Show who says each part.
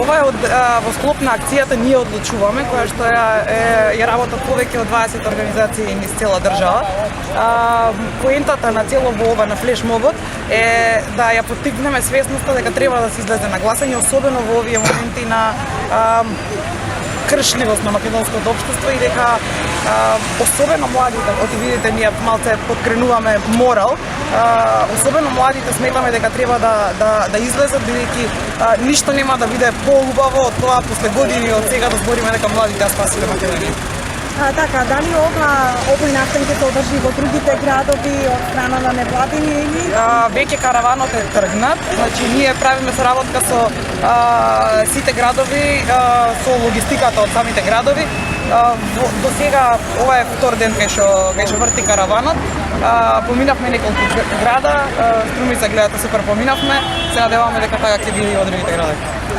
Speaker 1: Ова е во склоп на акцијата Ние одлучуваме, која што ја работат повеќе од 20 организации низ цела држава. Поентата на цело во ова на флешмобот е да ја поттикнеме свесноста дека треба да се излезе на гласање, особено во овие моменти на кршливост на македонското општество и дека особено младите, оти видите ние малце подкренуваме морал, особено младите сметаме дека треба да излезат, бидејќи ништо нема да биде поубаво од тоа после години од сега да збориме дека младите ја спасиле Македонија.
Speaker 2: Така, дали овој настан ќе се одржи во другите градови од страна на невладини или?
Speaker 1: Веќе караванот е тргнат, значи ние правиме соработка со сите градови, со логистиката од самите градови. До сега ова е втор ден кај што врти караванот. Поминавме неколку града, Струмица гледате супер поминавме. Се надеваме дека така ќе биде и во другите градови.